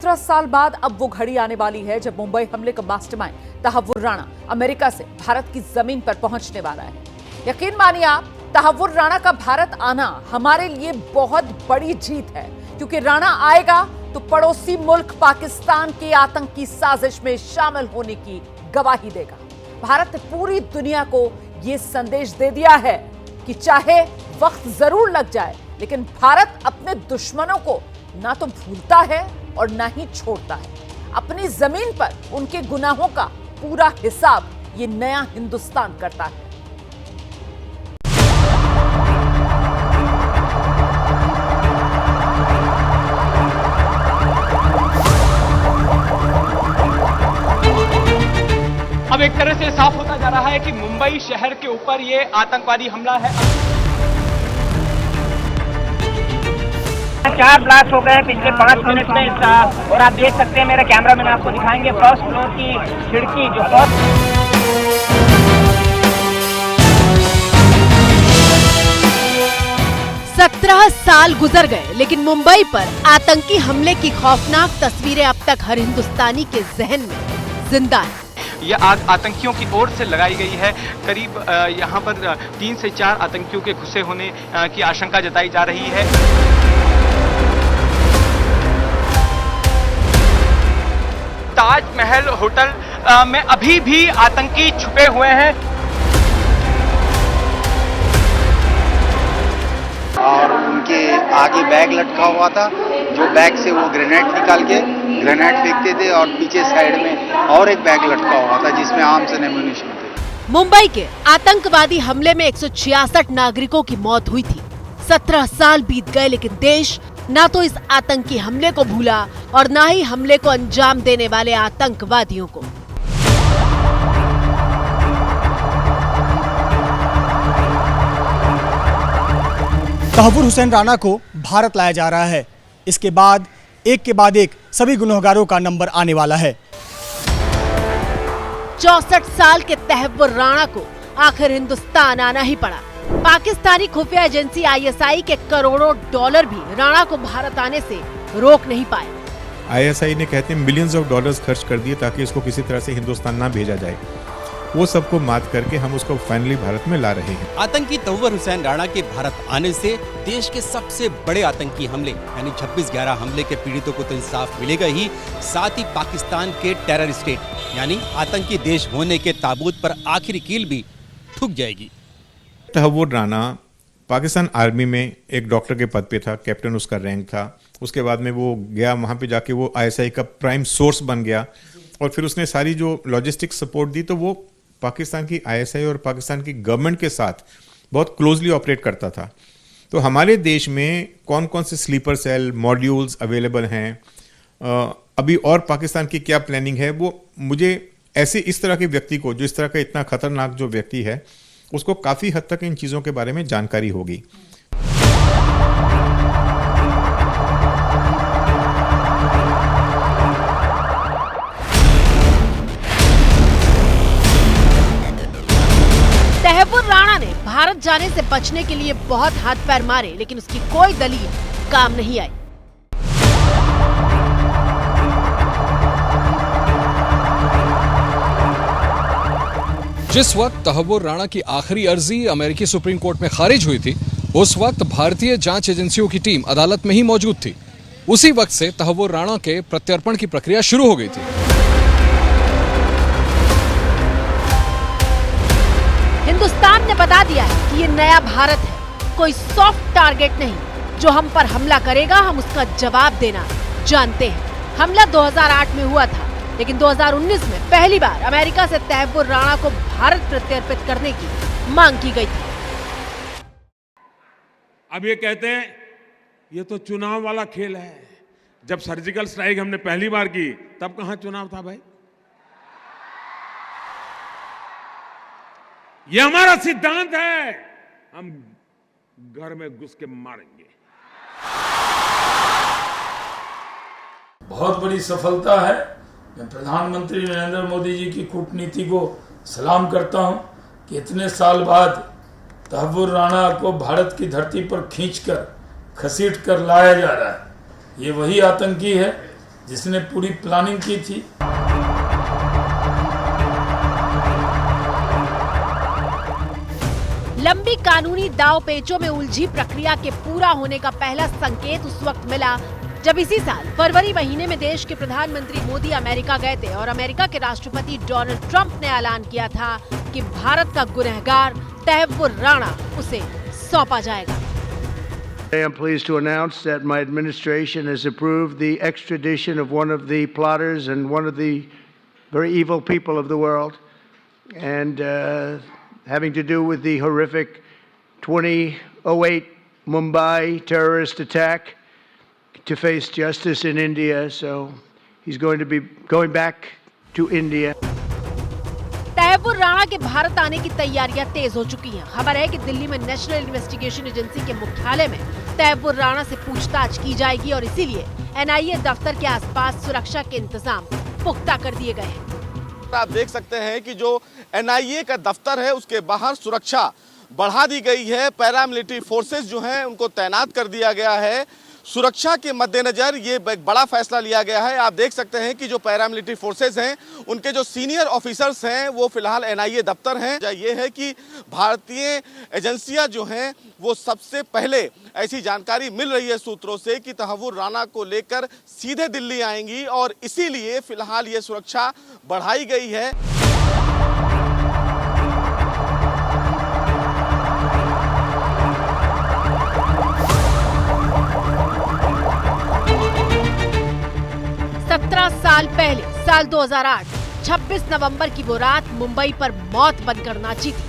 17 साल बाद अब वो घड़ी आने वाली है जब मुंबई हमले का मास्टरमाइंड तहव्वुर राणा अमेरिका से भारत की जमीन पर पहुंचने वाला है। यकीन मानिए आप, तहव्वुर राणा का भारत आना हमारे लिए बहुत बड़ी जीत है, क्योंकि राणा आएगा तो पड़ोसी मुल्क पाकिस्तान की आतंकी साजिश में शामिल होने की गवाही देगा। भारत ने पूरी दुनिया को यह संदेश दे दिया है कि चाहे वक्त जरूर लग जाए, लेकिन भारत अपने दुश्मनों को ना तो भूलता है और ना ही छोड़ता है। अपनी जमीन पर उनके गुनाहों का पूरा हिसाब ये नया हिंदुस्तान करता है। अब एक तरह से साफ होता जा रहा है कि मुंबई शहर के ऊपर ये आतंकवादी हमला है। 4 ब्लास्ट हो गए पिछले 5 मिनट में और आप देख सकते हैं, मेरे कैमरा मैन आपको दिखाएंगे फर्स्ट फ्लोर की खिड़की जो 17 साल गुजर गए, लेकिन मुंबई पर आतंकी हमले की खौफनाक तस्वीरें अब तक हर हिंदुस्तानी के जहन में जिंदा है। यह आग आतंकियों की ओर से लगाई गई है। करीब यहाँ पर 3 से 4 आतंकियों के घुसे होने की आशंका जताई जा रही है। ताजमहल होटल में अभी भी आतंकी छुपे हुए हैं और उनके आगे बैग लटका हुआ था, जो बैग से वो ग्रेनेड निकाल के ग्रेनेड फेंकते थे, और पीछे साइड में और एक बैग लटका हुआ था जिसमें आर्म्स एंड एम्युनिशन थे। मुंबई के आतंकवादी हमले में 166 नागरिकों की मौत हुई थी। 17 साल बीत गए, लेकिन देश ना तो इस आतंकी हमले को भूला और ना ही हमले को अंजाम देने वाले आतंकवादियों को। तहव्वुर हुसैन राणा को भारत लाया जा रहा है। इसके बाद एक के बाद एक सभी गुनहगारों का नंबर आने वाला है। 64 साल के तहव्वुर राणा को आखिर हिंदुस्तान आना ही पड़ा। पाकिस्तानी खुफिया एजेंसी ISI के करोड़ों डॉलर भी राणा को भारत आने से रोक नहीं पाए। ISI ने कहते हैं मिलियंस ऑफ डॉलर्स खर्च कर दिए ताकि इसको किसी तरह से हिंदुस्तान ना भेजा जाए। वो सबको मात करके हम उसको फाइनली भारत में ला रहे हैं। आतंकी तहव्वुर हुसैन राणा के भारत आने से देश के सबसे बड़े आतंकी हमले यानी 26/11 हमले के पीड़ितों को तो इंसाफ मिलेगा ही, साथ ही पाकिस्तान के टेरर स्टेट यानी आतंकी देश होने के ताबूत पर आखिरी कील भी ठुक जाएगी। तहव्वुर राणा पाकिस्तान आर्मी में एक डॉक्टर के पद पे था, कैप्टन उसका रैंक था। उसके बाद में वो गया, वहाँ पे जाके वो ISI का प्राइम सोर्स बन गया, और फिर उसने सारी जो लॉजिस्टिक सपोर्ट दी, तो वो पाकिस्तान की ISI और पाकिस्तान की गवर्नमेंट के साथ बहुत क्लोजली ऑपरेट करता था। तो हमारे देश में कौन कौन से स्लीपर सेल मॉड्यूल्स अवेलेबल हैं, अभी और पाकिस्तान की क्या प्लानिंग है, वो मुझे ऐसे इस तरह के व्यक्ति को, जो इस तरह का इतना खतरनाक जो व्यक्ति है, उसको काफ़ी हद तक इन चीज़ों के बारे में जानकारी होगी। तहव्वुर राणा ने भारत जाने से बचने के लिए बहुत हाथ पैर मारे, लेकिन उसकी कोई दलील काम नहीं आई। जिस वक्त तहव्वुर राणा की आखिरी अर्जी अमेरिकी सुप्रीम कोर्ट में खारिज हुई थी, उस वक्त भारतीय जांच एजेंसियों की टीम अदालत में ही मौजूद थी। उसी वक्त से तहव्वुर राणा के प्रत्यर्पण की प्रक्रिया शुरू हो गई थी। हिंदुस्तान ने बता दिया है कि ये नया भारत है, कोई सॉफ्ट टारगेट नहीं। जो हम पर हमला करेगा, हम उसका जवाब देना जानते हैं। हमला 2008 में हुआ था, लेकिन 2019 में पहली बार अमेरिका से तहव्वुर राणा को भारत प्रत्यर्पित करने की मांग की गई थी। अब ये कहते हैं ये तो चुनाव वाला खेल है। जब सर्जिकल स्ट्राइक हमने पहली बार की, तब कहां चुनाव था भाई? ये हमारा सिद्धांत है, हम घर में घुस के मारेंगे। बहुत बड़ी सफलता है। मैं प्रधानमंत्री नरेंद्र मोदी जी की कूटनीति को सलाम करता हूं कि इतने साल बाद तहव्वुर राणा को भारत की धरती पर खींचकर, घसीट कर लाया जा रहा है। ये वही आतंकी है जिसने पूरी प्लानिंग की थी। लंबी कानूनी दाव पेचों में उलझी प्रक्रिया के पूरा होने का पहला संकेत उस वक्त मिला जब इसी साल फरवरी महीने में देश के प्रधानमंत्री मोदी अमेरिका गए थे और अमेरिका के राष्ट्रपति डोनाल्ड ट्रंप ने ऐलान किया था कि भारत का गुनहगार तहव्वुर राणा उसे सौंपा जाएगा। I am pleased to announce that my administration has approved the extradition of one of the plotters and one of the very evil people of the world, and having to do with the horrific 2008 Mumbai terrorist attack, to face justice in India. So he's going to be going back to India. Tahawwur Rana के भारत आने की तैयारियां तेज हो चुकी हैं। खबर है कि दिल्ली में नेशनल इन्वेस्टिगेशन एजेंसी के मुख्यालय में तहव्वुर राणा से पूछताछ की जाएगी और इसीलिए एनआईए दफ्तर के आसपास सुरक्षा के इंतजाम पुख्ता कर दिए गए हैं। आप देख सकते हैं कि जो एनआईए का दफ्तर है उसके बाहर सुरक्षा बढ़ा दी गई है। पैरामिलिट्री फोर्सेस जो हैं उनको तैनात कर दिया गया है। सुरक्षा के मद्देनजर ये एक बड़ा फैसला लिया गया है। आप देख सकते हैं कि जो पैरामिलिट्री फोर्सेस हैं उनके जो सीनियर ऑफिसर्स हैं वो फिलहाल एनआईए दफ्तर हैं। ये है कि भारतीय एजेंसियां जो हैं वो सबसे पहले ऐसी जानकारी मिल रही है सूत्रों से कि तहव्वुर राणा को लेकर सीधे दिल्ली आएंगी और इसीलिए फिलहाल ये सुरक्षा बढ़ाई गई है। साल पहले साल 2008 26 नवंबर की वो रात मुंबई पर मौत बनकर नाची थी।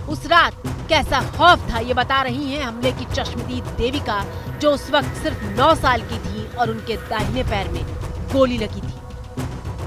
उस रात कैसा खौफ था ये बता रही हैं हमले की चश्मदीद देविका, जो उस वक्त सिर्फ 9 साल की थी और उनके दाहिने पैर में गोली लगी थी।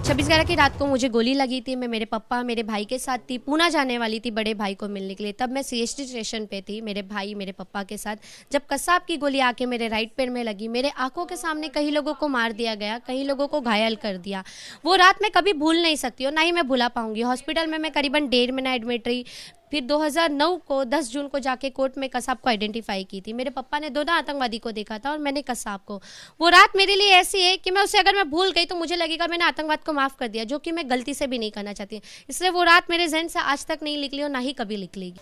26/11 की रात को मुझे गोली लगी थी। मैं मेरे पापा मेरे भाई के साथ थी, पूना जाने वाली थी बड़े भाई को मिलने के लिए। तब मैं सीएसटी स्टेशन पे थी मेरे भाई मेरे पापा के साथ। जब कसाब की गोली आके मेरे राइट पैर में लगी, मेरे आंखों के सामने कई लोगों को मार दिया गया, कई लोगों को घायल कर दिया। वो रात मैं कभी भूल नहीं सकती और ना ही मैं भुला पाऊंगी। हॉस्पिटल में मैं करीबन 1.5 महीना एडमिट रही। फिर 2009 को 10 जून को जाके कोर्ट में कसाब को आइडेंटिफाई की थी। मेरे पापा ने दोनों आतंकवादी को देखा था और मैंने कसाब को। वो रात मेरे लिए ऐसी है कि मैं उसे अगर मैं भूल गई तो मुझे लगेगा मैंने आतंकवाद को माफ़ कर दिया, जो कि मैं गलती से भी नहीं करना चाहती। इसलिए वो रात मेरे जहन से आज तक नहीं निकली और ना ही कभी निकलेगी।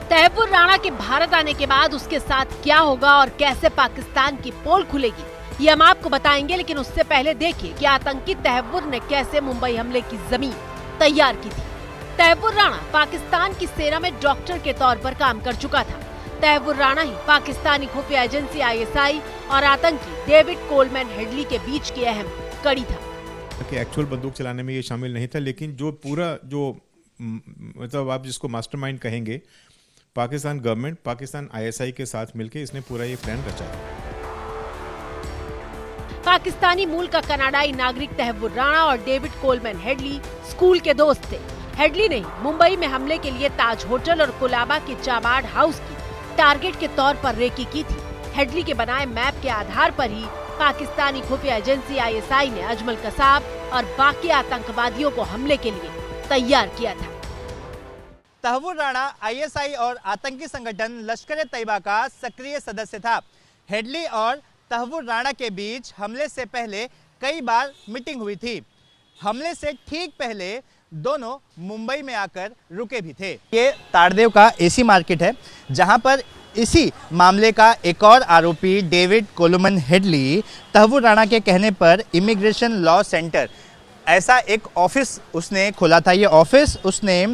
तहव्वुर राणा के भारत आने के बाद उसके साथ क्या होगा और कैसे पाकिस्तान की पोल खुलेगी, ये हम आपको बताएंगे। लेकिन उससे पहले देखिए कि आतंकी तहव्वुर ने कैसे मुंबई हमले की जमीन तैयार की थी। तहव्वुर राणा पाकिस्तान की सेना में डॉक्टर के तौर पर काम कर चुका था। तहव्वुर राणा ही पाकिस्तानी खुफिया एजेंसी आईएसआई और आतंकी डेविड कोलमैन हेडली के बीच की अहम कड़ी था। कि एक्चुअल बंदूक चलाने में ये शामिल नहीं था, लेकिन जो पूरा जो मतलब आप जिसको मास्टरमाइंड कहेंगे, पाकिस्तान गवर्नमेंट पाकिस्तान आईएसआई के साथ मिलकर इसने पूरा ये प्लान रचा। पाकिस्तानी मूल का कनाडाई नागरिक तहव्वुर राणा और डेविड कोलमैन हेडली स्कूल के दोस्त थे। हेडली ने मुंबई में हमले के लिए ताज होटल और कोलाबा के चाबाड हाउस की टारगेट के तौर पर रेकी की थी। हेडली के बनाए मैप के आधार पर ही पाकिस्तानी खुफिया एजेंसी आईएसआई ने अजमल कसाब और बाकी आतंकवादियों को हमले के लिए तैयार किया था। तहव्वुर राणा आईएसआई और आतंकी संगठन लश्कर-ए-तैयबा का सक्रिय सदस्य था। हेडली और तहव्वुर राणा के बीच हमले से पहले कई बार मीटिंग हुई थी। हमले से ठीक पहले दोनों मुंबई में आकर रुके भी थे। ये ताड़देव का एसी मार्केट है, जहां पर इसी मामले का एक और आरोपी David Coleman Headley Tahawwur Rana के कहने पर इमिग्रेशन लॉ सेंटर ऐसा एक ऑफिस उसने खोला था। ये ऑफिस उसने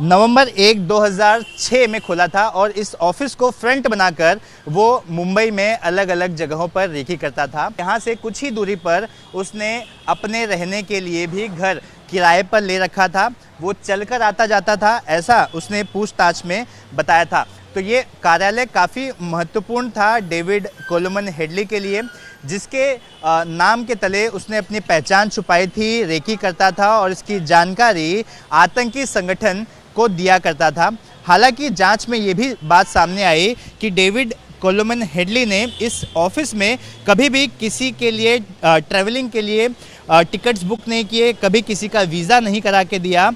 नवंबर 1, 2006 में खोला था और इस ऑफिस को फ्रंट बनाकर वो मुंबई में अलग अलग जगहों पर रेकी करता था। यहाँ से कुछ ही दूरी पर उसने अपने रहने के लिए भी घर किराए पर ले रखा था। वो चलकर आता जाता था, ऐसा उसने पूछताछ में बताया था। तो ये कार्यालय काफ़ी महत्वपूर्ण था डेविड कोलमैन हेडली के लिए, जिसके नाम के तले उसने अपनी पहचान छुपाई थी, रेकी करता था और इसकी जानकारी आतंकी संगठन को दिया करता था। हालांकि जांच में ये भी बात सामने आई कि डेविड कोलमैन हेडली ने इस ऑफिस में कभी भी किसी के लिए ट्रैवलिंग के लिए टिकट्स बुक नहीं किए, कभी किसी का वीज़ा नहीं करा के दिया।